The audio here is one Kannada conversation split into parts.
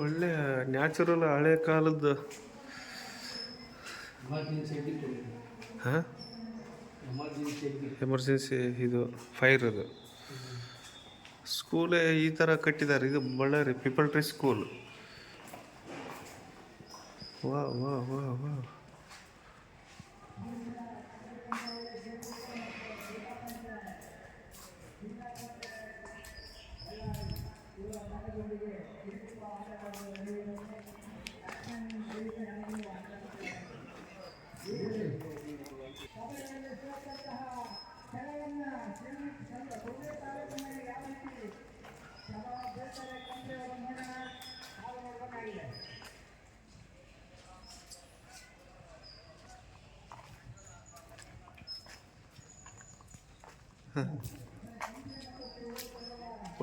ಒಳ್ಳೆ ನ್ಯಾಚುರಲ್ ಹಳೆ ಕಾಲದ್ದು. ಹಾಂ, ಎಮರ್ಜೆನ್ಸಿ ಇದು ಫೈರ್ ಅದು. ಸ್ಕೂಲೇ ಈ ಥರ ಕಟ್ಟಿದ್ದಾರೆ. ಇದು ಬಳ್ಳಾರಿ ಪೀಪಲ್ ಟ್ರೀ ಸ್ಕೂಲ್. ವಾ ವಾ ವಾ ವಾ.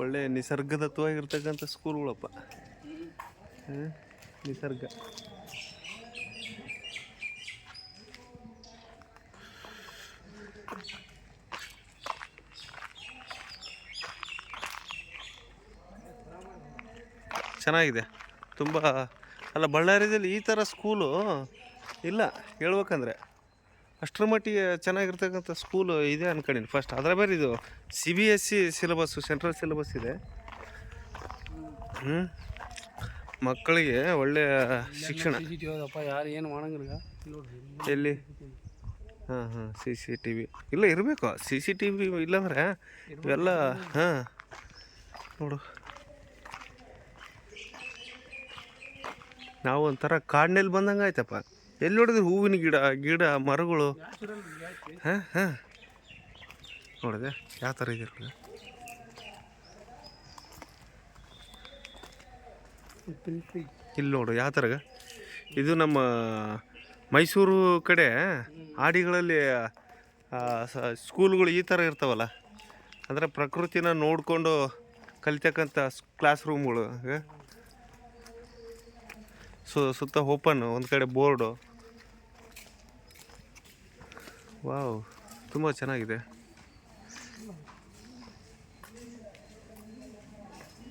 ಒಳ್ಳೆ ನಿಸರ್ಗದತ್ವವಾಗಿರ್ತಕ್ಕಂಥ ಸ್ಕೂಲ್ಗಳಪ್ಪ. ನಿಸರ್ಗ ಚೆನ್ನಾಗಿದೆ ತುಂಬ. ಅಲ್ಲ, ಬಳ್ಳಾರಿಯಲ್ಲಿ ಈ ಥರ ಸ್ಕೂಲು ಇಲ್ಲ ಹೇಳ್ಬೇಕಂದ್ರೆ. ಅಷ್ಟರ ಮಟ್ಟಿಗೆ ಚೆನ್ನಾಗಿರ್ತಕ್ಕಂಥ ಸ್ಕೂಲು ಇದೆ ಅನ್ಕೊಂಡಿನಿ ಫಸ್ಟ್. ಅದರ ಬೇರೆ ಇದು CBSE ಸಿಲೆಬಸ್ಸು, ಸೆಂಟ್ರಲ್ ಸಿಲೆಬಸ್ ಇದೆ. ಮಕ್ಕಳಿಗೆ ಒಳ್ಳೆಯ ಶಿಕ್ಷಣ. ಯಾರು ಏನು ಮಾಡಂಗಿಲ್ಲ ಎಲ್ಲಿ? ಹಾಂ CCTV ಇಲ್ಲ ಇರಬೇಕು. CCTV ಇಲ್ಲಾಂದ್ರೆ ಇವೆಲ್ಲ. ಹಾಂ, ನೋಡು, ನಾವು ಒಂಥರ ಕಾಡಿನಲ್ಲಿ ಬಂದಂಗೆ ಆಯ್ತಪ್ಪ. ಎಲ್ಲಿ ನೋಡಿದ್ರೆ ಹೂವಿನ ಗಿಡ ಮರಗಳು. ಹಾಂ ನೋಡಿದೆ ಯಾವ ಥರ ಇದೆ. ಇಲ್ಲಿ ನೋಡು ಯಾವ ಥರ. ಇದು ನಮ್ಮ ಮೈಸೂರು ಕಡೆ ಹಾಡಿಗಳಲ್ಲಿ ಸ್ಕೂಲ್ಗಳು ಈ ಥರ ಇರ್ತಾವಲ್ಲ. ಅಂದರೆ ಪ್ರಕೃತಿನ ನೋಡಿಕೊಂಡು ಕಲಿತಕ್ಕಂಥ ಕ್ಲಾಸ್ ರೂಮ್ಗಳು. ಸುತ್ತ ಓಪನ್, ಒಂದು ಕಡೆ ಬೋರ್ಡು. ವಾವ್, ತುಂಬ ಚೆನ್ನಾಗಿದೆ.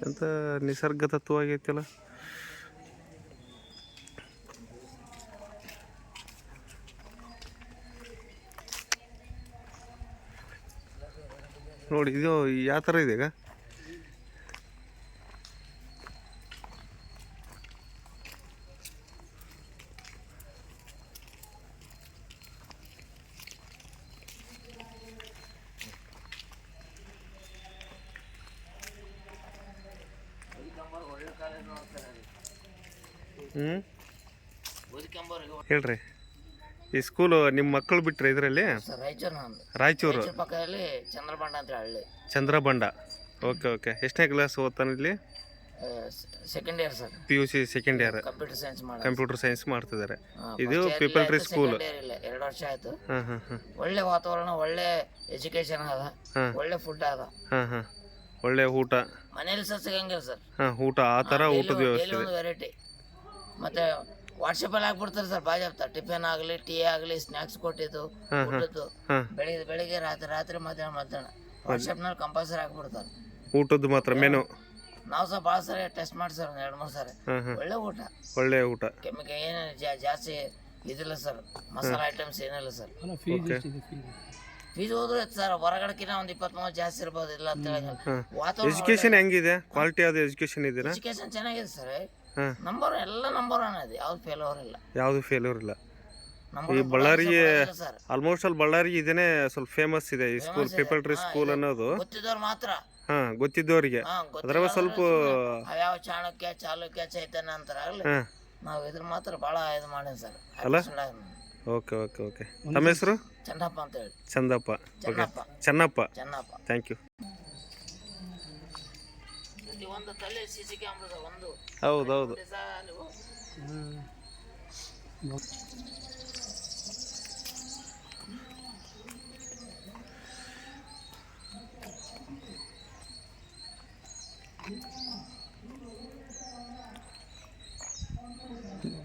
ಎಂಥ ನಿಸರ್ಗ ತತ್ವ ಆಗೈತಲ್ಲ. ನೋಡಿ ಇದು ಯಾವ ಥರ ಇದೆ ಈಗ. ಹೇಳ್ರಿ, ಈ ಸ್ಕೂಲು ನಿಮ್ಮ ಮಕ್ಕಳು ಬಿಟ್ಟರೆ ಇದರಲ್ಲಿ? ರಾಯಚೂರು ಪಕ್ಕದಲ್ಲಿ ಚಂದ್ರಬಂಡ ಅಂತ ಹಳ್ಳಿ. ಚಂದ್ರಬಂಡ. ಓಕೆ. ಎಷ್ಟನೇ ಕ್ಲಾಸ್ ಓದ್ತಾನೆ ಇಲ್ಲಿ? Second year sir. PUC second year. Computer science ಮಾಡ್ತಿದ್ದಾರೆ. ಇದು ಪೀಪಲ್ ಟ್ರೀ ಸ್ಕೂಲ್. 2 ವರ್ಷ ಆಯ್ತು. ಒಳ್ಳೆ ವಾತಾವರಣ, ಒಳ್ಳೆ ಎಜುಕೇಶನ್ ಅದ, ಒಳ್ಳೆ ಫುಡ್ ಅದ. ಒಳ್ಳೆ ಊಟ ಮನೇಲಿ ಸರ್ ಸಿಗಂಗಿಲ್ಲ ಸರ್. ಊಟ ಆ ಥರ ಊಟದ ವ್ಯವಸ್ಥೆ. ವೆರೈಟಿ. ಮತ್ತೆ ವಾಟ್ಸಪ್ಪಲ್ಲಿ ಹಾಕ್ಬಿಡ್ತಾರೆ ಸರ್. ಬಾಜಾಪ್ತ ಟಿಫಿನ್ ಆಗಲಿ, ಟೀ ಆಗಲಿ, ಸ್ನ್ಯಾಕ್ಸ್ ಕೊಟ್ಟಿದ್ದು, ಊಟದ್ದು ಬೆಳಿಗ್ಗೆ ರಾತ್ರಿ ಮಧ್ಯಾಹ್ನ ವಾಟ್ಸಪ್ನಲ್ಲಿ ಕಂಪಲ್ಸರಿ ಹಾಕ್ಬಿಡ್ತಾರೆ. ಊಟದ್ದು ಮಾತ್ರ ಮೆನು. ನಾವು ಸಹ ಭಾಳ ಸರಿ ಟೆಸ್ಟ್ ಮಾಡಿ ಸರ್, 2-3 ಸಾರಿ. ಒಳ್ಳೆ ಊಟ. ಕೆಮಿಕಲ್ ಏನು ಜಾಸ್ತಿ ಇದಿಲ್ಲ ಸರ್, ಮಸಾಲೆ ಐಟಮ್ಸ್ ಏನಿಲ್ಲ ಸರ್. ಫೀಸ್ ಹೋದ್ರೆ ಸರ್ ಹೊರಗಡೆಕಿನ ಒಂದು 20-30 ಜಾಸ್ತಿ ಇರ್ಬೋದು. ಇಲ್ಲ ಅಂತ ವಾತಾವರಣ. ಎಜುಕೇಶನ್ ಹೆಂಗಿದೆ? ಕ್ವಾಲಿಟಿ ಆದ ಎಜುಕೇಶನ್ ಇದೆ? ಎಜುಕೇಶನ್ ಚೆನ್ನಾಗಿದೆ ಸರ್. ನಂಬರ್ 1 ಇದೆ. ಯಾವ್ದು ಫೇಲ್ಯೂರ್ ಇಲ್ಲ. ಈ ಬಳ್ಳಾರಿಗೆ ಆಲ್ಮೋಸ್ಟ್ ಅಲ್ಲಿ ಬಳ್ಳಾರಿಗೆ ಇದೇನೆ ಸ್ವಲ್ಪ ಫೇಮಸ್ ಇದೆ ಈ ಸ್ಕೂಲ್, ಪೀಪಲ್ ಟ್ರೀ ಸ್ಕೂಲ್ ಅನ್ನೋದು. ಗೊತ್ತಿದ್ದವ್ರು ಮಾತ್ರ. ಗೊತ್ತಿದ್ದವರಿಗೆ. ಅದ್ರಾಗ ಸ್ವಲ್ಪ ಯಾವ ಚಾಲುಕ್ಯ ಚೈತನ್ಯ ಅಂತಾರಾಗಲಿ, ನಾವು ಇದ್ರ ಮಾತ್ರ ಭಾಳ ಇದು ಮಾಡೀನಿ ಸರ್. ಅಲ್ಲ? ಓಕೆ. ತಮ್ಮ ಹೆಸರು? ಚನ್ನಪ್ಪ ಅಂತ ಹೇಳಿ. ಚೆನ್ನಪ್ಪ. Thank you. ಒಂದು ತಲೆ CC ಕ್ಯಾಮ್ರಾ ಒಂದು. ಹೌದು.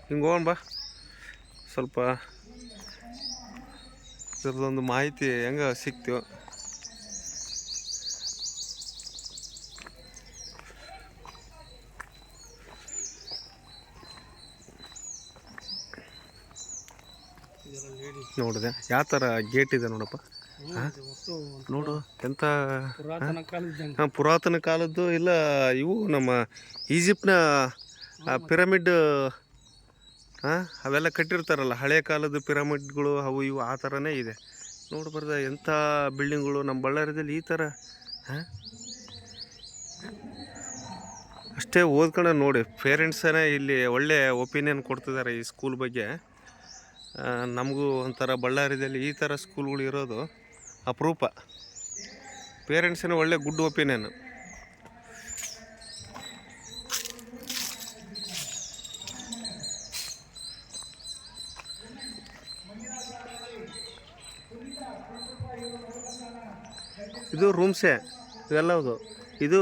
ಹಿಂಗೆ ಹೋಗೋಣ ಬಾ. ಸ್ವಲ್ಪ ಇದ್ರದ್ದೊಂದು ಮಾಹಿತಿ ಹೆಂಗೆ ಸಿಕ್ತು. ನೋಡಿದೆ ಯಾವ ಥರ ಗೇಟ್ ಇದೆ ನೋಡಪ್ಪ. ಒಟ್ಟು ನೋಡು ಎಂಥ ಪುರಾತನ ಕಾಲದ ಪುರಾತನ ಕಾಲದ್ದು. ಇಲ್ಲ ಇವು ನಮ್ಮ ಈಜಿಪ್ಟ್ನ ಪಿರಮಿಡ್ ಅವೆಲ್ಲ ಕಟ್ಟಿರ್ತಾರಲ್ಲ, ಹಳೆ ಕಾಲದ ಪಿರಮಿಡ್ಗಳು ಅವು ಇವು ಆ ಥರನೇ ಇದೆ. ನೋಡ್ಬಾರ್ದ ಎಂಥ ಬಿಲ್ಡಿಂಗ್ಗಳು ನಮ್ಮ ಬಳ್ಳಾರಿಯಲ್ಲಿ ಈ ಥರ. ಅಷ್ಟೇ ಓದ್ಕೊಂಡು ನೋಡಿ, ಪೇರೆಂಟ್ಸನೇ ಇಲ್ಲಿ ಒಳ್ಳೆ ಒಪಿನಿಯನ್ ಕೊಡ್ತಿದ್ದಾರೆ ಈ ಸ್ಕೂಲ್ ಬಗ್ಗೆ. ನಮಗೂ ಒಂಥರ ಬಳ್ಳಾರಿಯಲ್ಲಿ ಈ ಥರ ಸ್ಕೂಲ್ಗಳು ಇರೋದು ಅಪರೂಪ. ಪೇರೆಂಟ್ಸನೇ ಒಳ್ಳೆ ಗುಡ್ ಒಪಿನಿಯನ್. ಇದು ರೂಮ್ಸೇ ಇವೆಲ್ಲವುದು. ಇದು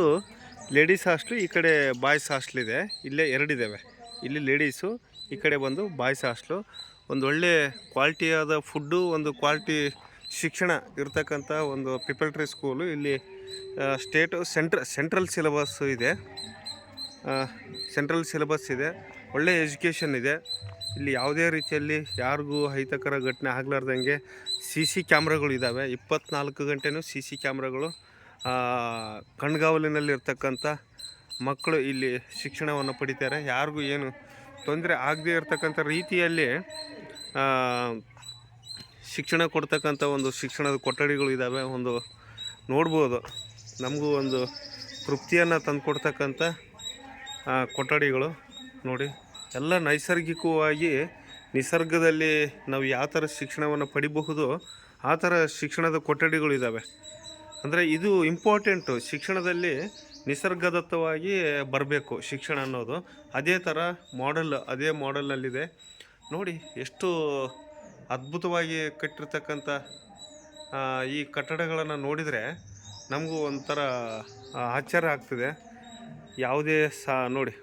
ಲೇಡೀಸ್ ಹಾಸ್ಟ್ಲು, ಈ ಕಡೆ ಬಾಯ್ಸ್ ಹಾಸ್ಟ್ಲ್ ಇದೆ. ಇಲ್ಲೇ ಎರಡಿದ್ದಾವೆ, ಇಲ್ಲಿ ಲೇಡೀಸು, ಈ ಕಡೆ ಬಂದು ಬಾಯ್ಸ್ ಹಾಸ್ಟ್ಲು. ಒಂದು ಒಳ್ಳೆ ಕ್ವಾಲಿಟಿಯಾದ ಫುಡ್ಡು, ಒಂದು ಕ್ವಾಲಿಟಿ ಶಿಕ್ಷಣ ಇರ್ತಕ್ಕಂಥ ಒಂದು ಪ್ರಿಪರೇಟರಿ ಸ್ಕೂಲು. ಇಲ್ಲಿ ಸೆಂಟ್ರಲ್ ಸಿಲೆಬಸ್ ಇದೆ, ಒಳ್ಳೆ ಎಜುಕೇಷನ್ ಇದೆ. ಇಲ್ಲಿ ಯಾವುದೇ ರೀತಿಯಲ್ಲಿ ಯಾರಿಗೂ ಅಹಿತಕರ ಘಟನೆ ಆಗಲಾರ್ದಂಗೆ CC ಕ್ಯಾಮ್ರಾಗಳು ಇದ್ದಾವೆ. 24 ಗಂಟೆನೂ CC ಕ್ಯಾಮ್ರಾಗಳು. ಕಣ್ಗಾವಲಿನಲ್ಲಿರ್ತಕ್ಕಂಥ ಮಕ್ಕಳು ಇಲ್ಲಿ ಶಿಕ್ಷಣವನ್ನು ಪಡಿತಾರೆ. ಯಾರಿಗೂ ಏನು ತೊಂದರೆ ಆಗದೇ ಇರತಕ್ಕಂಥ ರೀತಿಯಲ್ಲಿ ಶಿಕ್ಷಣ ಕೊಡ್ತಕ್ಕಂಥ ಒಂದು ಶಿಕ್ಷಣದ ಕೊಠಡಿಗಳು ಇದ್ದಾವೆ. ಒಂದು ನೋಡ್ಬೋದು, ನಮಗೂ ಒಂದು ತೃಪ್ತಿಯನ್ನು ತಂದುಕೊಡ್ತಕ್ಕಂಥ ಕೊಠಡಿಗಳು ನೋಡಿ. ಎಲ್ಲ ನೈಸರ್ಗಿಕವಾಗಿ ನಿಸರ್ಗದಲ್ಲಿ ನಾವು ಯಾವ ಥರ ಶಿಕ್ಷಣವನ್ನು ಪಡಿಬಹುದು ಆ ಥರ ಶಿಕ್ಷಣದ ಕೊಠಡಿಗಳು ಇದ್ದಾವೆ. ಅಂದರೆ ಇದು ಇಂಪಾರ್ಟೆಂಟು, ಶಿಕ್ಷಣದಲ್ಲಿ ನಿಸರ್ಗದತ್ತವಾಗಿ ಬರಬೇಕು ಶಿಕ್ಷಣ ಅನ್ನೋದು. ಅದೇ ಥರ ಅದೇ ಮಾಡೆಲ್ನಲ್ಲಿದೆ ನೋಡಿ. ಎಷ್ಟು ಅದ್ಭುತವಾಗಿ ಕಟ್ಟಿರ್ತಕ್ಕಂಥ ಈ ಕಟ್ಟಡಗಳನ್ನು ನೋಡಿದರೆ ನಮಗೂ ಒಂಥರ ಆಶ್ಚರ್ಯ ಆಗ್ತದೆ. ಯಾವುದೇ ನೋಡಿ,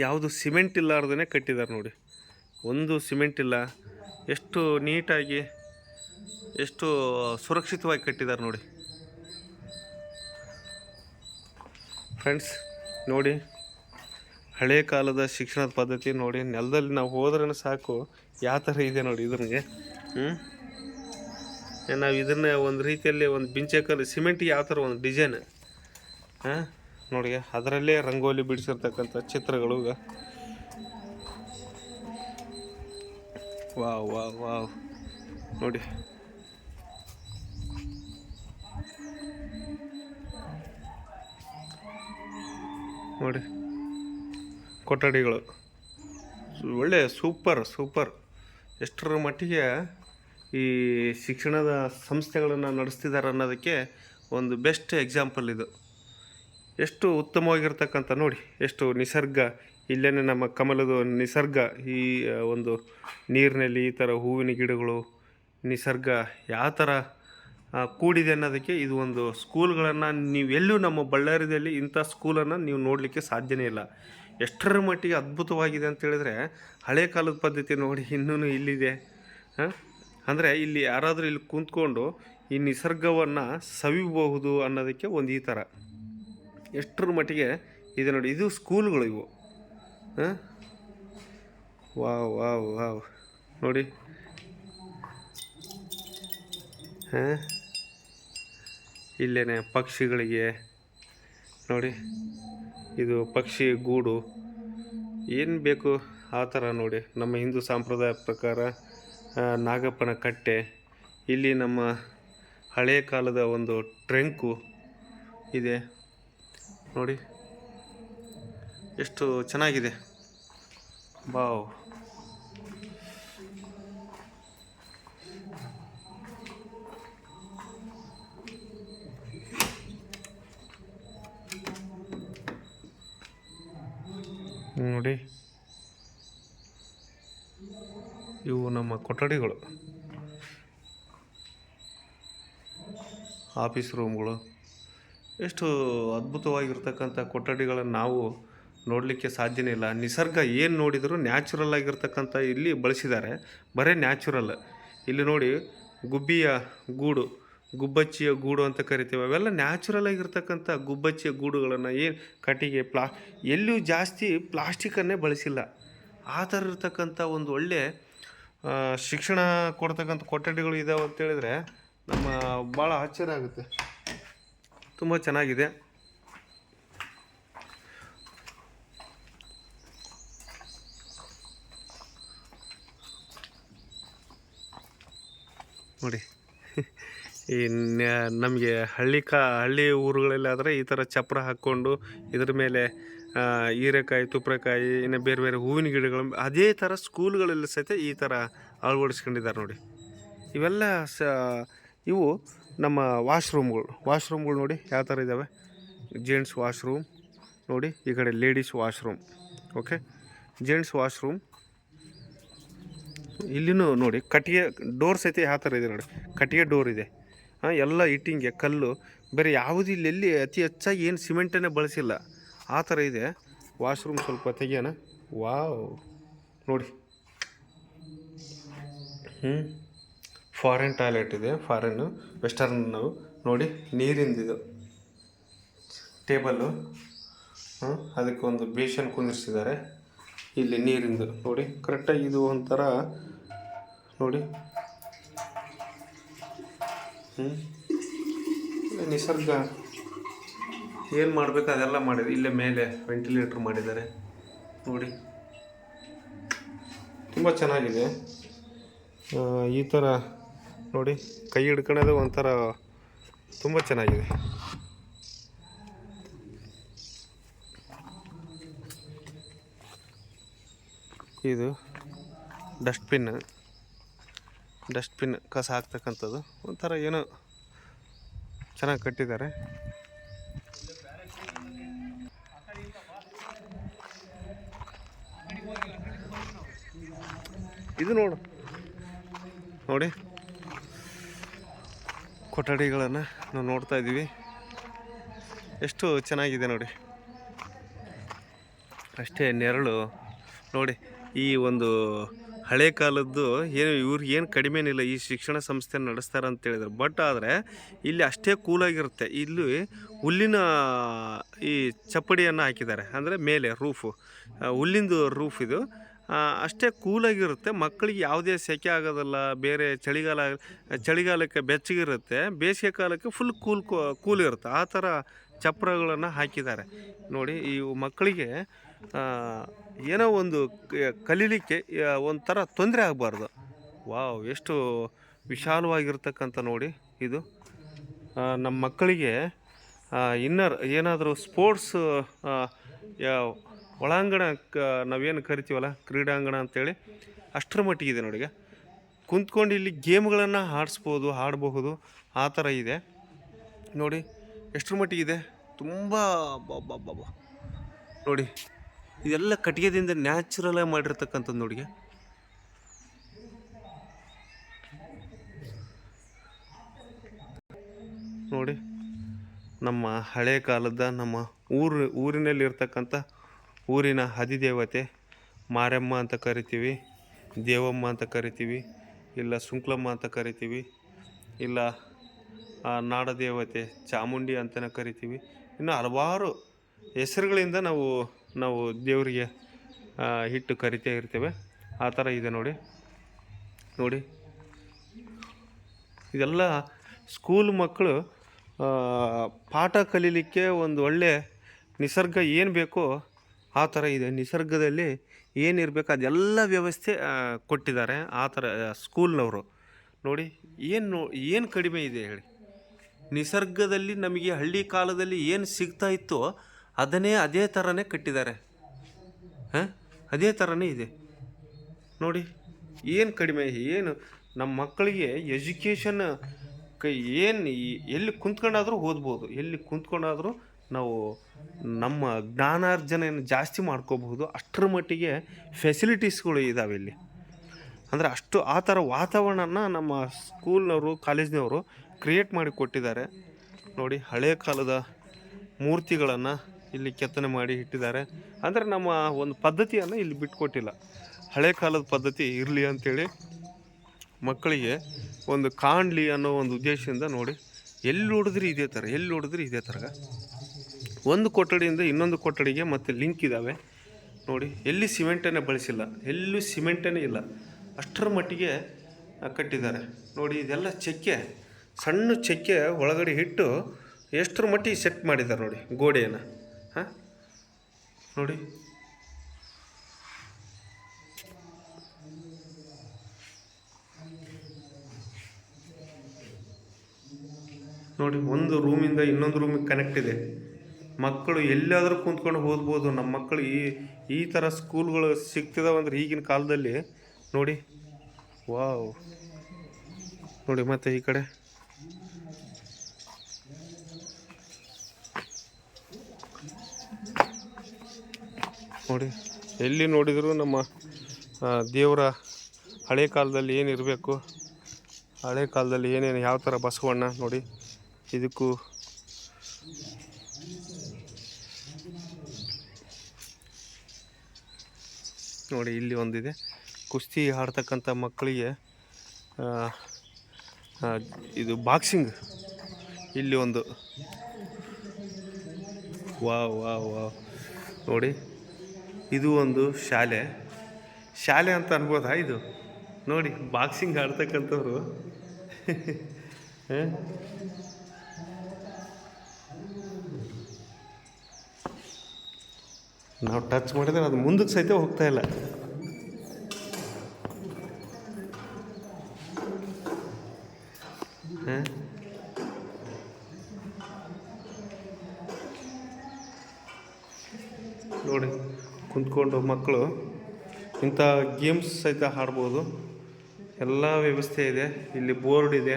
ಯಾವುದು ಸಿಮೆಂಟ್ ಇಲ್ಲಾರ್ದೇ ಕಟ್ಟಿದ್ದಾರೆ ನೋಡಿ. ಒಂದು ಸಿಮೆಂಟ್ ಇಲ್ಲ, ಎಷ್ಟು ನೀಟಾಗಿ ಎಷ್ಟು ಸುರಕ್ಷಿತವಾಗಿ ಕಟ್ಟಿದ್ದಾರೆ ನೋಡಿ ಫ್ರೆಂಡ್ಸ್. ನೋಡಿ ಹಳೆ ಕಾಲದ ಶಿಕ್ಷಣದ ಪದ್ಧತಿ ನೋಡಿ. ನೆಲದಲ್ಲಿ ನಾವು ಹೋದ್ರೂ ಸಾಕು ಯಾವ ಥರ ಇದೆ ನೋಡಿ. ಇದ್ರಿಗೆ ನಾವು ಇದನ್ನು ಒಂದು ರೀತಿಯಲ್ಲಿ ಒಂದು ಬಿಂಚಕಲ್ಲಿ ಸಿಮೆಂಟಿಗೆ ಯಾವ ಥರ ಒಂದು ಡಿಸೈನ್ ನೋಡಿ, ಅದರಲ್ಲೇ ರಂಗೋಲಿ ಬಿಡಿಸಿರ್ತಕ್ಕಂಥ ಚಿತ್ರಗಳು. ವಾವ್ ನೋಡಿ. ನೋಡಿ ಕೊಠಡಿಗಳು ಒಳ್ಳೆ ಸೂಪರ್. ಎಷ್ಟರ ಮಟ್ಟಿಗೆ ಈ ಶಿಕ್ಷಣದ ಸಂಸ್ಥೆಗಳನ್ನು ನಡೆಸ್ತಿದ್ದಾರೆ ಅನ್ನೋದಕ್ಕೆ ಒಂದು ಬೆಸ್ಟ್ ಎಕ್ಸಾಂಪಲ್ ಇದು. ಎಷ್ಟು ಉತ್ತಮವಾಗಿರ್ತಕ್ಕಂಥ ನೋಡಿ, ಎಷ್ಟು ನಿಸರ್ಗ. ಇಲ್ಲೇ ನಮ್ಮ ಕಮಲದ ನಿಸರ್ಗ, ಈ ಒಂದು ನೀರಿನಲ್ಲಿ ಈ ಥರ ಹೂವಿನ ಗಿಡಗಳು, ನಿಸರ್ಗ ಯಾವ ಥರ ಕೂಡಿದೆ ಅನ್ನೋದಕ್ಕೆ ಇದು ಒಂದು ಸ್ಕೂಲ್ಗಳನ್ನು ನೀವೆಲ್ಲೂ ನಮ್ಮ ಬಳ್ಳಾರಿಯಲ್ಲಿ ಇಂಥ ಸ್ಕೂಲನ್ನು ನೀವು ನೋಡಲಿಕ್ಕೆ ಸಾಧ್ಯನೇ ಇಲ್ಲ. ಎಷ್ಟರ ಮಟ್ಟಿಗೆ ಅದ್ಭುತವಾಗಿದೆ ಅಂತ ಹೇಳಿದ್ರೆ, ಹಳೆ ಕಾಲದ ಪದ್ಧತಿ ನೋಡಿ ಇನ್ನೂ ಇಲ್ಲಿದೆ. ಅಂದರೆ ಇಲ್ಲಿ ಯಾರಾದರೂ ಇಲ್ಲಿ ಕೂತ್ಕೊಂಡು ಈ ನಿಸರ್ಗವನ್ನು ಸವಿಬಹುದು ಅನ್ನೋದಕ್ಕೆ ಒಂದು ಈ ಥರ ಎಷ್ಟರ ಮಟ್ಟಿಗೆ ಇದೆ ನೋಡಿ. ಇದು ಸ್ಕೂಲ್ಗಳು ಇವು. ವಾವ್ ನೋಡಿ. ಇಲ್ಲೇನೆ ಪಕ್ಷಿಗಳಿಗೆ ನೋಡಿ, ಇದು ಪಕ್ಷಿ ಗೂಡು, ಏನು ಬೇಕು ಆ ಥರ ನೋಡಿ. ನಮ್ಮ ಹಿಂದೂ ಸಂಪ್ರದಾಯ ಪ್ರಕಾರ ನಾಗಪ್ಪನ ಕಟ್ಟೆ, ಇಲ್ಲಿ ನಮ್ಮ ಹಳೆಯ ಕಾಲದ ಒಂದು ಟ್ರಂಕು ಇದೆ ನೋಡಿ. ಎಷ್ಟು ಚೆನ್ನಾಗಿದೆ. ವಾವ್. ನೋಡಿ, ಇವು ನಮ್ಮ ಕೊಠಡಿಗಳು, ಆಫೀಸ್ ರೂಮ್ಗಳು. ಎಷ್ಟು ಅದ್ಭುತವಾಗಿರ್ತಕ್ಕಂಥ ಕೊಠಡಿಗಳನ್ನು ನಾವು ನೋಡಲಿಕ್ಕೆ ಸಾಧ್ಯನೇ ಇಲ್ಲ. ನಿಸರ್ಗ ಏನು ನೋಡಿದರೂ ನ್ಯಾಚುರಲ್ ಆಗಿರ್ತಕ್ಕಂಥ ಇಲ್ಲಿ ಬಳಸಿದ್ದಾರೆ, ಬರೀ ನ್ಯಾಚುರಲ್. ಇಲ್ಲಿ ನೋಡಿ, ಗುಬ್ಬಿಯ ಗೂಡು, ಗುಬ್ಬಚ್ಚಿಯ ಗೂಡು ಅಂತ ಕರಿತೀವಿ. ಅವೆಲ್ಲ ನ್ಯಾಚುರಲ್ ಆಗಿರ್ತಕ್ಕಂಥ ಗುಬ್ಬಚ್ಚಿಯ ಗೂಡುಗಳನ್ನು ಏನು ಕಟ್ಟಿಗೆ ಎಲ್ಲೂ ಜಾಸ್ತಿ ಪ್ಲಾಸ್ಟಿಕ್ಕನ್ನೇ ಬಳಸಿಲ್ಲ. ಆ ಥರ ಇರ್ತಕ್ಕಂಥ ಒಂದು ಒಳ್ಳೆ ಶಿಕ್ಷಣ ಕೊಡ್ತಕ್ಕಂಥ ಕೊಠಡಿಗಳು ಇದಾವೆ ಅಂತೇಳಿದರೆ ನಮ್ಮ ಭಾಳ ಆಶ್ಚರ್ಯ ಆಗುತ್ತೆ. ತುಂಬ ಚೆನ್ನಾಗಿದೆ. ನೋಡಿ ಈ ನಮಗೆ ಹಳ್ಳಿ ಊರುಗಳಲ್ಲಾದರೆ ಈ ಥರ ಚಪ್ಪರ ಹಾಕ್ಕೊಂಡು ಇದ್ರ ಮೇಲೆ ಹೀರೆಕಾಯಿ, ತುಪ್ರಕಾಯಿ, ಇನ್ನು ಬೇರೆ ಬೇರೆ ಹೂವಿನ ಗಿಡಗಳು, ಅದೇ ಥರ ಸ್ಕೂಲ್ಗಳಲ್ಲಿ ಸಹಿತ ಈ ಥರ ಅಳವಡಿಸ್ಕೊಂಡಿದ್ದಾರೆ ನೋಡಿ. ಇವೆಲ್ಲ ಇವು ನಮ್ಮ ವಾಶ್ರೂಮ್ಗಳು ನೋಡಿ ಯಾವ ಥರ ಇದ್ದಾವೆ. ಜೆಂಟ್ಸ್ ವಾಶ್ರೂಮ್ ನೋಡಿ, ಈ ಕಡೆ ladies washroom. Okay, gents washroom. ಇಲ್ಲಿನೂ ನೋಡಿ ಕಟ್ಟಿಗೆ ಡೋರ್ ಸಹಿತ ಯಾವ ಥರ ಇದೆ ನೋಡಿ, ಕಟ್ಟಿಗೆ ಡೋರ್ ಇದೆ. ಎಲ್ಲ ಇಟ್ಟಿಂಗೆ ಕಲ್ಲು, ಬೇರೆ ಯಾವುದು ಇಲ್ಲೆಲ್ಲಿ ಅತಿ ಹೆಚ್ಚಾಗಿ ಏನು ಸಿಮೆಂಟನ್ನೇ ಬಳಸಿಲ್ಲ, ಆ ಥರ ಇದೆ ವಾಶ್ರೂಮ್. ಸ್ವಲ್ಪ ತೆಗಿಯೋಣ. ವಾವ್ ನೋಡಿ, ಫಾರಿನ್ ಟಾಯ್ಲೆಟ್ ಇದೆ, ಫಾರಿನ್ನು ವೆಸ್ಟರ್ನ್ ನೋಡಿ. ನೀರಿಂದಿದು ಟೇಬಲ್ಲು, ಅದಕ್ಕೆ ಒಂದು ಬೇಷನ್ ಕುಂದಿರಿಸಿದ್ದಾರೆ. ಇಲ್ಲಿ ನೀರಿಂದು ನೋಡಿ ಕರೆಕ್ಟಾಗಿ ಇದು ಒಂಥರ ನೋಡಿ. ನಿಸರ್ಗ ಏನು ಮಾಡಬೇಕು ಅದೆಲ್ಲ ಮಾಡಿದೆ. ಇಲ್ಲೇ ಮೇಲೆ ವೆಂಟಿಲೇಟ್ರ್ ಮಾಡಿದ್ದಾರೆ ನೋಡಿ, ತುಂಬ ಚೆನ್ನಾಗಿದೆ. ಈ ಥರ ನೋಡಿ ಕೈ ಹಿಡ್ಕೊಳ್ಳೋದು ಒಂಥರ ತುಂಬ ಚೆನ್ನಾಗಿದೆ. ಇದು ಡಸ್ಟ್ಬಿನ್ ಕಸ ಹಾಕ್ತಕ್ಕಂಥದ್ದು ಒಂಥರ ಏನೋ ಚೆನ್ನಾಗಿ ಕಟ್ಟಿದ್ದಾರೆ. ಇದು ನೋಡಿ ಕೊಠಡಿಗಳನ್ನು ನಾವು ನೋಡ್ತಾ ಇದ್ದೀವಿ. ಎಷ್ಟು ಚೆನ್ನಾಗಿದೆ ನೋಡಿ. ಅಷ್ಟೇ ನೆರಳು ನೋಡಿ. ಈ ಒಂದು ಹಳೆ ಕಾಲದ್ದು ಇವ್ರಿಗೆ ಏನು ಕಡಿಮೆನಿಲ್ಲ, ಈ ಶಿಕ್ಷಣ ಸಂಸ್ಥೆ ನಡೆಸ್ತಾರೆ ಅಂತ ಹೇಳಿದ್ರು. ಬಟ್ ಆದರೆ ಇಲ್ಲಿ ಅಷ್ಟೇ ಕೂಲಾಗಿರುತ್ತೆ. ಇಲ್ಲಿ ಹುಲ್ಲಿನ ಈ ಚಪ್ಪಡಿಯನ್ನು ಹಾಕಿದ್ದಾರೆ, ಅಂದರೆ ಮೇಲೆ ರೂಫು, ಹುಲ್ಲಿಂದು ರೂಫ್ ಇದು. ಅಷ್ಟೇ ಕೂಲಾಗಿರುತ್ತೆ. ಮಕ್ಕಳಿಗೆ ಯಾವುದೇ ಸೆಕೆ ಆಗೋದಿಲ್ಲ. ಬೇರೆ ಚಳಿಗಾಲಕ್ಕೆ ಬೆಚ್ಚಗಿರುತ್ತೆ, ಬೇಸಿಗೆ ಕಾಲಕ್ಕೆ ಫುಲ್ ಕೂಲ್ ಇರುತ್ತೆ. ಆ ಥರ ಚಪ್ಪರಗಳನ್ನು ಹಾಕಿದ್ದಾರೆ ನೋಡಿ. ಈ ಮಕ್ಕಳಿಗೆ ಏನೋ ಒಂದು ಕಲೀಲಿಕ್ಕೆ ಒಂಥರ ತೊಂದರೆ ಆಗಬಾರ್ದು. ವಾವ್, ಎಷ್ಟು ವಿಶಾಲವಾಗಿರ್ತಕ್ಕಂಥ ನೋಡಿ ಇದು. ನಮ್ಮ ಮಕ್ಕಳಿಗೆ ಇನ್ನರ್ ಏನಾದರೂ ಸ್ಪೋರ್ಟ್ಸ್ ಒಳಾಂಗಣ ನಾವೇನು ಕರಿತೀವಲ್ಲ ಕ್ರೀಡಾಂಗಣ ಅಂಥೇಳಿ, ಅಷ್ಟರ ಮಟ್ಟಿಗಿದೆ ನೋಡಿ. ಕುಂತ್ಕೊಂಡು ಇಲ್ಲಿ ಗೇಮ್ಗಳನ್ನು ಆಡಬಹುದು, ಆ ಥರ ಇದೆ ನೋಡಿ. ಎಷ್ಟರ ಮಟ್ಟಿಗಿದೆ, ತುಂಬ ನೋಡಿ. ಇದೆಲ್ಲ ಕಟ್ಟಿಗೆದಿಂದ ನ್ಯಾಚುರಲಾಗಿ ಮಾಡಿರ್ತಕ್ಕಂಥದ್ದು ನೋಡಿ. ನೋಡಿ ನಮ್ಮ ಹಳೆ ಕಾಲದ ನಮ್ಮ ಊರಿನಲ್ಲಿರ್ತಕ್ಕಂಥ ಊರಿನ ಅಧಿದೇವತೆ ಮಾರಮ್ಮ ಅಂತ ಕರಿತೀವಿ, ದೇವಮ್ಮ ಅಂತ ಕರಿತೀವಿ, ಇಲ್ಲ ಸುಂಕ್ಲಮ್ಮ ಅಂತ ಕರಿತೀವಿ, ಇಲ್ಲ ನಾಡದೇವತೆ ಚಾಮುಂಡಿ ಅಂತಲೇ ಕರಿತೀವಿ. ಇನ್ನು ಹಲವಾರು ಹೆಸರುಗಳಿಂದ ನಾವು ದೇವರಿಗೆ ಇಟ್ಟು ಕರಿತಾ ಇರ್ತೇವೆ. ಆ ಥರ ಇದೆ ನೋಡಿ. ಇದೆಲ್ಲ ಸ್ಕೂಲ್ ಮಕ್ಕಳು ಪಾಠ ಕಲೀಲಿಕ್ಕೆ ಒಂದು ಒಳ್ಳೆ ನಿಸರ್ಗ ಏನು ಬೇಕೋ ಆ ಥರ ಇದೆ. ನಿಸರ್ಗದಲ್ಲಿ ಏನಿರಬೇಕು ಅದೆಲ್ಲ ವ್ಯವಸ್ಥೆ ಕೊಟ್ಟಿದ್ದಾರೆ ಆ ಥರ ಸ್ಕೂಲ್ನವರು ನೋಡಿ. ಏನು ಕಡಿಮೆ ಇದೆ ಹೇಳಿ. ನಿಸರ್ಗದಲ್ಲಿ ನಮಗೆ ಹಳ್ಳಿ ಕಾಲದಲ್ಲಿ ಏನು ಸಿಗ್ತಾ ಇತ್ತೋ ಅದೇ ಥರನೇ ಕಟ್ಟಿದ್ದಾರೆ. ಅದೇ ಥರನೇ ಇದೆ ನೋಡಿ. ಏನು ಕಡಿಮೆ, ಏನು ನಮ್ಮ ಮಕ್ಕಳಿಗೆ ಎಜುಕೇಷನ್ ಎಲ್ಲಿ ಕುಂತ್ಕೊಂಡಾದರೂ ಓದ್ಬೋದು, ಎಲ್ಲಿ ಕುಂತ್ಕೊಂಡಾದರೂ ನಾವು ನಮ್ಮ ಜ್ಞಾನಾರ್ಜನೆಯನ್ನು ಜಾಸ್ತಿ ಮಾಡ್ಕೋಬಹುದು. ಅಷ್ಟರ ಮಟ್ಟಿಗೆ ಫೆಸಿಲಿಟೀಸ್ಗಳು ಇದ್ದಾವೆ ಇಲ್ಲಿ. ಅಂದರೆ ಆ ಥರ ವಾತಾವರಣನ ನಮ್ಮ ಸ್ಕೂಲ್ನವರು ಕಾಲೇಜ್ನವರು ಕ್ರಿಯೇಟ್ ಮಾಡಿ ಕೊಟ್ಟಿದ್ದಾರೆ ನೋಡಿ. ಹಳೆ ಕಾಲದ ಮೂರ್ತಿಗಳನ್ನು ಇಲ್ಲಿ ಕೆತ್ತನೆ ಮಾಡಿ ಇಟ್ಟಿದ್ದಾರೆ. ಅಂದರೆ ನಮ್ಮ ಒಂದು ಪದ್ಧತಿಯನ್ನು ಇಲ್ಲಿ ಬಿಟ್ಕೊಟ್ಟಿಲ್ಲ. ಹಳೆ ಕಾಲದ ಪದ್ಧತಿ ಇರಲಿ ಅಂಥೇಳಿ ಮಕ್ಕಳಿಗೆ ಒಂದು ಕಾಣಲಿ ಅನ್ನೋ ಒಂದು ಉದ್ದೇಶದಿಂದ ನೋಡಿ. ಎಲ್ಲಿ ನೋಡಿದ್ರಿ ಇದೇ ಥರ ಒಂದು ಕೊಠಡಿಯಿಂದ ಇನ್ನೊಂದು ಕೊಠಡಿಗೆ ಮತ್ತು ಲಿಂಕ್ ಇದ್ದಾವೆ ನೋಡಿ. ಎಲ್ಲಿ ಸಿಮೆಂಟನ್ನೇ ಬಳಸಿಲ್ಲ, ಎಲ್ಲೂ ಸಿಮೆಂಟನ್ನೇ ಇಲ್ಲ. ಅಷ್ಟರ ಮಟ್ಟಿಗೆ ಕಟ್ಟಿದ್ದಾರೆ ನೋಡಿ. ಇದೆಲ್ಲ ಚೆಕ್ಕೆ, ಸಣ್ಣ ಚೆಕ್ಕೆ ಒಳಗಡೆ ಇಟ್ಟು ಎಷ್ಟರ ಮಟ್ಟಿಗೆ ಸೆಟ್ ಮಾಡಿದ್ದಾರೆ ನೋಡಿ ಗೋಡೆಯನ್ನು. ಹಾಂ ನೋಡಿ, ನೋಡಿ ಒಂದು ರೂಮಿಂದ ಇನ್ನೊಂದು ರೂಮಿಗೆ ಕನೆಕ್ಟ್ ಇದೆ. ಮಕ್ಕಳು ಎಲ್ಲಾದರೂ ಕೂತ್ಕೊಂಡು ಓದ್ಬೋದು. ನಮ್ಮ ಮಕ್ಕಳು ಈ ಥರ ಸ್ಕೂಲ್ಗಳು ಸಿಗ್ತಿದಾವಂದ್ರೆ ಈಗಿನ ಕಾಲದಲ್ಲಿ ನೋಡಿ. ವಾವ್, ನೋಡಿ ಮತ್ತೆ ಈ ಕಡೆ ನೋಡಿ, ಎಲ್ಲಿ ನೋಡಿದರೂ ನಮ್ಮ ದೇವರ ಹಳೆ ಕಾಲದಲ್ಲಿ ಏನಿರಬೇಕು, ಹಳೆ ಕಾಲದಲ್ಲಿ ಏನೇನು ಯಾವ ಥರ ಬಸವಣ್ಣ ನೋಡಿ. ಇದಕ್ಕೂ ನೋಡಿ ಇಲ್ಲಿ ಒಂದಿದೆ, ಕುಸ್ತಿ ಆಡ್ತಕ್ಕಂಥ ಮಕ್ಕಳಿಗೆ ಇದು ಬಾಕ್ಸಿಂಗ್. ಇಲ್ಲಿ ಒಂದು ವಾವ್ ವಾವ್ ವಾವ್ ನೋಡಿ, ಇದು ಒಂದು ಶಾಲೆ ಅಂತ ಅನ್ಬೋದಾ ಇದು? ನೋಡಿ ಬಾಕ್ಸಿಂಗ್ ಆಡ್ತಕ್ಕಂಥವ್ರು. ನಾವು ಟಚ್ ಮಾಡಿದ್ರೆ ಅದು ಮುಂದಕ್ಕೆ ಸಹಿತ ಹೋಗ್ತಾ ಇಲ್ಲ. ನೋಡಿ ಕುಂತ್ಕೊಂಡು ಮಕ್ಕಳು ಇಂಥ ಗೇಮ್ಸ್ ಸಹಿತ ಆಡ್ಬೋದು. ಎಲ್ಲ ವ್ಯವಸ್ಥೆ ಇದೆ. ಇಲ್ಲಿ ಬೋರ್ಡ್ ಇದೆ.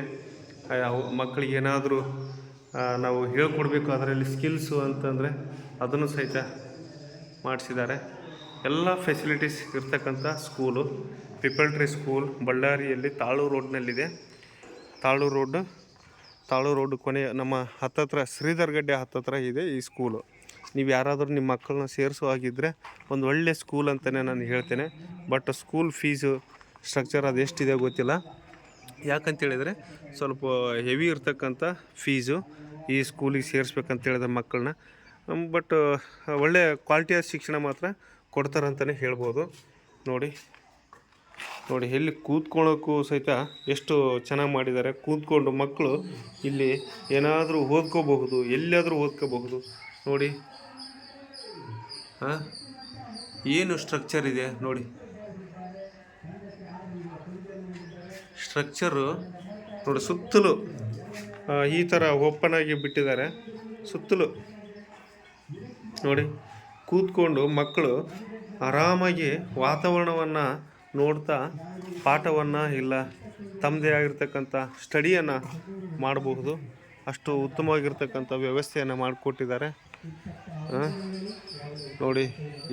ಮಕ್ಕಳಿಗೆ ಏನಾದರೂ ನಾವು ಹೇಳ್ಕೊಡ್ಬೇಕು ಅದರಲ್ಲಿ ಸ್ಕಿಲ್ಸು ಅಂತಂದರೆ ಅದನ್ನು ಸಹಿತ ಮಾಡಿಸಿದ್ದಾರೆ. ಎಲ್ಲ ಫೆಸಿಲಿಟೀಸ್ ಇರ್ತಕ್ಕಂಥ ಸ್ಕೂಲು ಪೀಪಲ್ ಟ್ರೀ ಸ್ಕೂಲ್ ಬಳ್ಳಾರಿಯಲ್ಲಿ ತಾಳೂರು ರೋಡ್ನಲ್ಲಿದೆ. ತಾಳೂರು ರೋಡ್ ಕೊನೆಯ ನಮ್ಮ ಹತ್ತತ್ರ ಶ್ರೀಧರ್ ಗಡ್ಡೆ ಹತ್ತತ್ರ ಇದೆ ಈ ಸ್ಕೂಲು. ನೀವು ಯಾರಾದರೂ ನಿಮ್ಮ ಮಕ್ಕಳನ್ನ ಸೇರಿಸೋ ಹಾಗಿದ್ದರೆ ಒಂದು ಒಳ್ಳೆಯ ಸ್ಕೂಲ್ ಅಂತಲೇ ನಾನು ಹೇಳ್ತೇನೆ. ಬಟ್ ಸ್ಕೂಲ್ ಫೀಸು ಸ್ಟ್ರಕ್ಚರ್ ಅದು ಎಷ್ಟಿದೆ ಗೊತ್ತಿಲ್ಲ. ಯಾಕಂತೇಳಿದರೆ ಸ್ವಲ್ಪ ಹೆವಿ ಇರ್ತಕ್ಕಂಥ ಫೀಸು ಈ ಸ್ಕೂಲಿಗೆ ಸೇರಿಸ್ಬೇಕಂತೇಳಿದ್ರೆ ಮಕ್ಕಳನ್ನ. ಬಟ್ ಒಳ್ಳೆಯ ಕ್ವಾಲಿಟಿಯ ಶಿಕ್ಷಣ ಮಾತ್ರ ಕೊಡ್ತಾರಂತಲೇ ಹೇಳ್ಬೋದು. ನೋಡಿ ಎಲ್ಲಿ ಕೂತ್ಕೊಳ್ಳೋಕ್ಕೂ ಸಹಿತ ಎಷ್ಟು ಚೆನ್ನಾಗಿ ಮಾಡಿದ್ದಾರೆ. ಕೂತ್ಕೊಂಡು ಮಕ್ಕಳು ಇಲ್ಲಿ ಏನಾದರೂ ಓದ್ಕೋಬಹುದು, ಎಲ್ಲಿಯಾದರೂ ಓದ್ಕೋಬಹುದು. ನೋಡಿ ಏನು ಸ್ಟ್ರಕ್ಚರ್ ಇದೆ ನೋಡಿ. ಸ್ಟ್ರಕ್ಚರು ನೋಡಿ, ಸುತ್ತಲೂ ಈ ಥರ ಓಪನ್ ಆಗಿ ಬಿಟ್ಟಿದ್ದಾರೆ. ಸುತ್ತಲೂ ನೋಡಿ ಕೂತ್ಕೊಂಡು ಮಕ್ಕಳು ಆರಾಮಾಗಿ ವಾತಾವರಣವನ್ನು ನೋಡ್ತಾ ಪಾಠವನ್ನು ಇಲ್ಲ ತಮ್ಮದೇ ಆಗಿರ್ತಕ್ಕಂಥ ಸ್ಟಡಿಯನ್ನು ಮಾಡಬಹುದು. ಅಷ್ಟು ಉತ್ತಮವಾಗಿರ್ತಕ್ಕಂಥ ವ್ಯವಸ್ಥೆಯನ್ನು ಮಾಡಿಕೊಟ್ಟಿದ್ದಾರೆ. ನೋಡಿ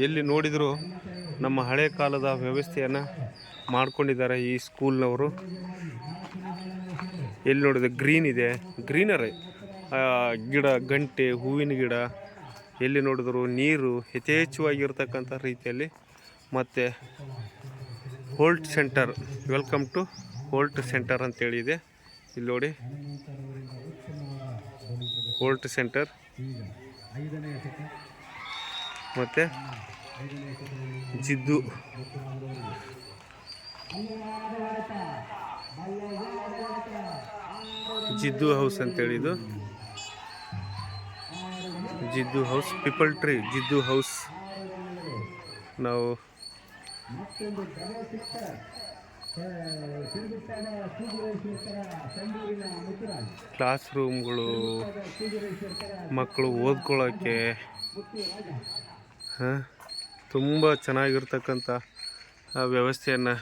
ಎಲ್ಲಿ ನೋಡಿದರೂ ನಮ್ಮ ಹಳೆ ಕಾಲದ ವ್ಯವಸ್ಥೆಯನ್ನು ಮಾಡಿಕೊಂಡಿದ್ದಾರೆ ಈ ಸ್ಕೂಲ್ನವರು. ಎಲ್ಲಿ ನೋಡಿದ್ರೆ ಗ್ರೀನ್ ಇದೆ, ಗ್ರೀನರಿ ಗಿಡ, ಗಂಟೆ, ಹೂವಿನ ಗಿಡ, ಎಲ್ಲಿ ನೋಡಿದ್ರು ನೀರು ಯಥೇಚ್ಛವಾಗಿರ್ತಕ್ಕಂಥ ರೀತಿಯಲ್ಲಿ. ಮತ್ತು ಹೋಲ್ಟ್ ಸೆಂಟರ್, ವೆಲ್ಕಮ್ ಟು ಹೋಲ್ಟ್ ಸೆಂಟರ್ ಅಂತೇಳಿ ಇದೆ ಇಲ್ಲಿ ನೋಡಿ. ಹೋಲ್ಟ್ ಸೆಂಟರ್ ಮತ್ತು ಜಿದ್ದು ಹೌಸ್ ಅಂತೇಳಿ ಇದು. ಜಿದ್ದು ಹೌಸ್, ಪೀಪಲ್ ಟ್ರೀ ಜಿದ್ದು ಹೌಸ್. ನಾವು ಕ್ಲಾಸ್ ರೂಮ್ಗಳು, ಮಕ್ಕಳು ಓದ್ಕೊಳ್ಳೋಕ್ಕೆ ತುಂಬ ಚೆನ್ನಾಗಿರ್ತಕ್ಕಂಥ ವ್ಯವಸ್ಥೆಯನ್ನು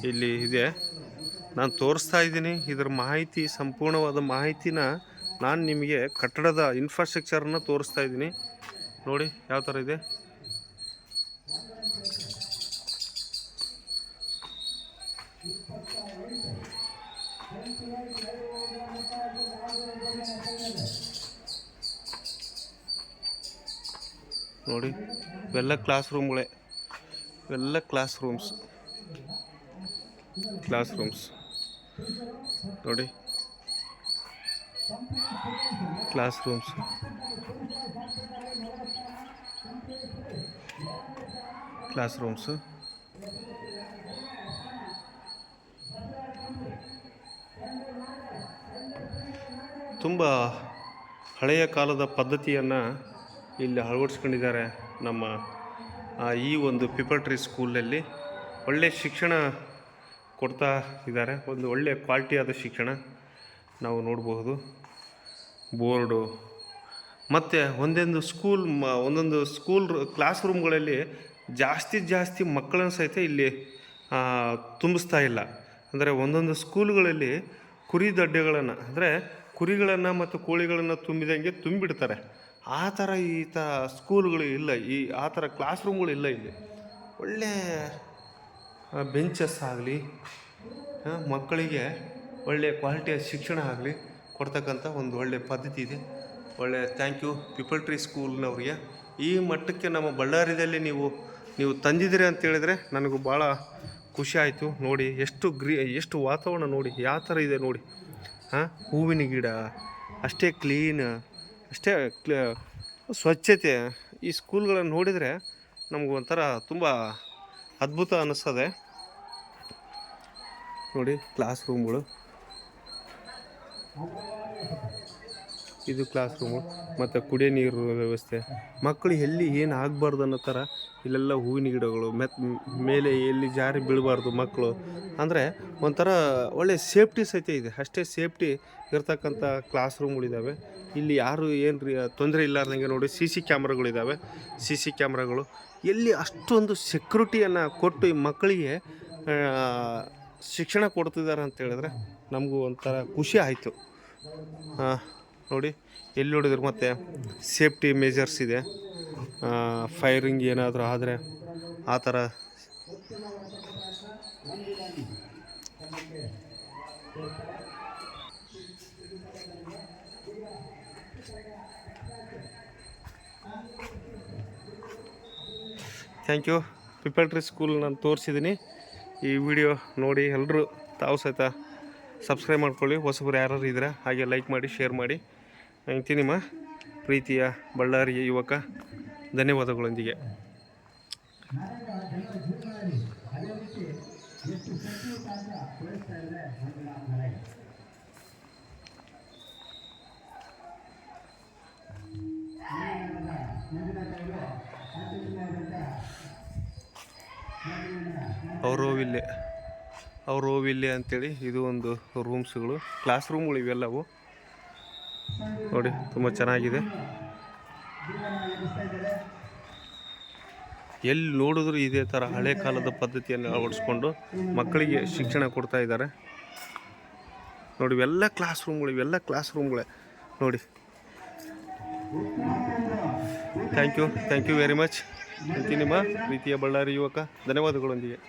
ಇಲ್ಲಿ ಇದೆ. ನಾನು ತೋರಿಸ್ತಾ ಇದ್ದೀನಿ ಇದರ ಮಾಹಿತಿ, ಸಂಪೂರ್ಣವಾದ ಮಾಹಿತಿನ ನಾನು ನಿಮಗೆ ಕಟ್ಟಡದ ಇನ್ಫ್ರಾಸ್ಟ್ರಕ್ಚರನ್ನು ತೋರಿಸ್ತಾ ಇದ್ದೀನಿ. ನೋಡಿ ಯಾವ ಥರ ಇದೆ. ನೋಡಿ ಇವೆಲ್ಲ ಕ್ಲಾಸ್ ರೂಮ್ಗಳೇ, ಇವೆಲ್ಲ ಕ್ಲಾಸ್ ರೂಮ್ಸ್ ನೋಡಿ. ಕ್ಲಾಸ್ ರೂಮ್ಸ್ ತುಂಬ ಹಳೆಯ ಕಾಲದ ಪದ್ಧತಿಯನ್ನು ಇಲ್ಲಿ ಅಳವಡಿಸ್ಕೊಂಡಿದ್ದಾರೆ ನಮ್ಮ ಈ ಒಂದು ಪೀಪಲ್ ಟ್ರೀ ಸ್ಕೂಲಲ್ಲಿ. ಒಳ್ಳೆಯ ಶಿಕ್ಷಣ ಕೊಡ್ತಾ ಇದ್ದಾರೆ, ಒಂದು ಒಳ್ಳೆಯ ಕ್ವಾಲಿಟಿಯಾದ ಶಿಕ್ಷಣ ನಾವು ನೋಡಬಹುದು. ಬೋರ್ಡು ಮತ್ತು ಒಂದೊಂದು ಸ್ಕೂಲ್ ಕ್ಲಾಸ್ ರೂಮ್ಗಳಲ್ಲಿ ಜಾಸ್ತಿ ಮಕ್ಕಳನ್ನು ಸಹಿತ ಇಲ್ಲಿ ತುಂಬಿಸ್ತಾ ಇಲ್ಲ. ಅಂದರೆ ಒಂದೊಂದು ಸ್ಕೂಲ್ಗಳಲ್ಲಿ ಕುರಿ ದಡ್ಡೆಗಳನ್ನು, ಅಂದರೆ ಕುರಿಗಳನ್ನು ಮತ್ತು ಕೋಳಿಗಳನ್ನು ತುಂಬಿದಂಗೆ ತುಂಬಿಡ್ತಾರೆ. ಆ ಥರ ಈ ಥರ ಸ್ಕೂಲ್ಗಳು ಇಲ್ಲ, ಆ ಥರ ಕ್ಲಾಸ್ ರೂಮ್ಗಳು ಇಲ್ಲ ಇಲ್ಲಿ. ಒಳ್ಳೆ ಬೆಂಚಸ್ ಆಗಲಿ, ಮಕ್ಕಳಿಗೆ ಒಳ್ಳೆಯ ಕ್ವಾಲಿಟಿಯ ಶಿಕ್ಷಣ ಆಗಲಿ ಕೊಡ್ತಕ್ಕಂಥ ಒಂದು ಒಳ್ಳೆಯ ಪದ್ಧತಿ ಇದೆ. ಒಳ್ಳೆ ಥ್ಯಾಂಕ್ ಯು ಪೀಪಲ್ ಟ್ರೀ ಸ್ಕೂಲ್ನವ್ರಿಗೆ. ಈ ಮಟ್ಟಕ್ಕೆ ನಮ್ಮ ಬಳ್ಳಾರಿಯಲ್ಲಿ ನೀವು ತಂದಿದ್ದೀರಿ ಅಂತೇಳಿದರೆ ನನಗೂ ಭಾಳ ಖುಷಿ ಆಯಿತು. ನೋಡಿ ಎಷ್ಟು ವಾತಾವರಣ ನೋಡಿ ಯಾವ ಥರ ಇದೆ ನೋಡಿ. ಹೂವಿನ ಗಿಡ ಅಷ್ಟೇ ಕ್ಲೀನ್, ಅಷ್ಟೇ ಸ್ವಚ್ಛತೆ. ಈ ಸ್ಕೂಲ್ಗಳನ್ನು ನೋಡಿದರೆ ನಮಗೊಂಥರ ತುಂಬ ಅದ್ಭುತ ಅನ್ನಿಸ್ತದೆ. ನೋಡಿ ಕ್ಲಾಸ್ ರೂಮ್ಗಳು, ಇದು ಕ್ಲಾಸ್ ರೂಮು ಮತ್ತು ಕುಡಿಯೋ ನೀರು ವ್ಯವಸ್ಥೆ. ಮಕ್ಕಳು ಎಲ್ಲಿ ಏನು ಆಗಬಾರ್ದು ಅನ್ನೋ ಥರ ಇಲ್ಲೆಲ್ಲ ಹೂವಿನ ಗಿಡಗಳು, ಮೇಲೆ ಎಲ್ಲಿ ಜಾರಿ ಬೀಳಬಾರ್ದು ಮಕ್ಕಳು, ಅಂದರೆ ಒಂಥರ ಒಳ್ಳೆ ಸೇಫ್ಟಿ ಸಹಿತ ಇದೆ. ಅಷ್ಟೇ ಸೇಫ್ಟಿ ಇರ್ತಕ್ಕಂಥ ಕ್ಲಾಸ್ ರೂಮ್ಗಳಿದ್ದಾವೆ ಇಲ್ಲಿ. ಯಾರು ಏನು ತೊಂದರೆ ಇಲ್ಲಾರ್ದಂಗೆ ನೋಡಿ CC ಕ್ಯಾಮ್ರಾಗಳಿದ್ದಾವೆ. CC ಕ್ಯಾಮ್ರಾಗಳು ಎಲ್ಲಿ ಅಷ್ಟೊಂದು ಸೆಕ್ಯೂರಿಟಿಯನ್ನು ಕೊಟ್ಟು ಈ ಮಕ್ಕಳಿಗೆ ಶಿಕ್ಷಣ ಕೊಡ್ತಿದ್ದಾರೆ ಅಂತ ಹೇಳಿದ್ರೆ ನಮಗೂ ಒಂಥರ ಖುಷಿ ಆಯಿತು. ನೋಡಿ ಎಲ್ಲಿ ನೋಡಿದ್ರು ಮತ್ತು ಸೇಫ್ಟಿ ಮೆಜರ್ಸ್ ಇದೆ. ಫೈರಿಂಗ್ ಏನಾದರೂ ಆದರೆ ಆ ಥರ thank you people tree school ನಾನು ತೋರಿಸಿದ್ದೀನಿ. ಈ ವಿಡಿಯೋ ನೋಡಿ ಎಲ್ಲರೂ ತಾವು ಸಹಿತ ಸಬ್ಸ್ಕ್ರೈಬ್ ಮಾಡ್ಕೊಳ್ಳಿ. ಹೊಸಬರು ಯಾರು ಇದ್ದರೆ ಹಾಗೆ ಲೈಕ್ ಮಾಡಿ, ಶೇರ್ ಮಾಡಿ. ಇಂತಿ ನಿಮ್ಮ ಪ್ರೀತಿಯ ಬಳ್ಳಾರಿಯ ಯುವಕ. ಧನ್ಯವಾದಗಳೊಂದಿಗೆ. ಅವರೋವಿಲ್ಲೆ ಅಂತೇಳಿ ಇದು ಒಂದು ರೂಮ್ಸ್ಗಳು, ಕ್ಲಾಸ್ ರೂಮ್ಗಳು ಇವೆಲ್ಲವು. ನೋಡಿ ತುಂಬ ಚೆನ್ನಾಗಿದೆ. ಎಲ್ಲಿ ನೋಡಿದ್ರು ಇದೇ ಥರ ಹಳೆ ಕಾಲದ ಪದ್ಧತಿಯನ್ನು ಅಳವಡಿಸ್ಕೊಂಡು ಮಕ್ಕಳಿಗೆ ಶಿಕ್ಷಣ ಕೊಡ್ತಾ ಇದ್ದಾರೆ. ನೋಡಿ ಇವೆಲ್ಲ ಕ್ಲಾಸ್ ರೂಮ್ಗಳೇ ನೋಡಿ. Thank you very much. ನಿಮ್ಮ ಪ್ರೀತಿಯ ಬಳ್ಳಾರಿ ಯುವಕ. ಧನ್ಯವಾದಗಳೊಂದಿಗೆ.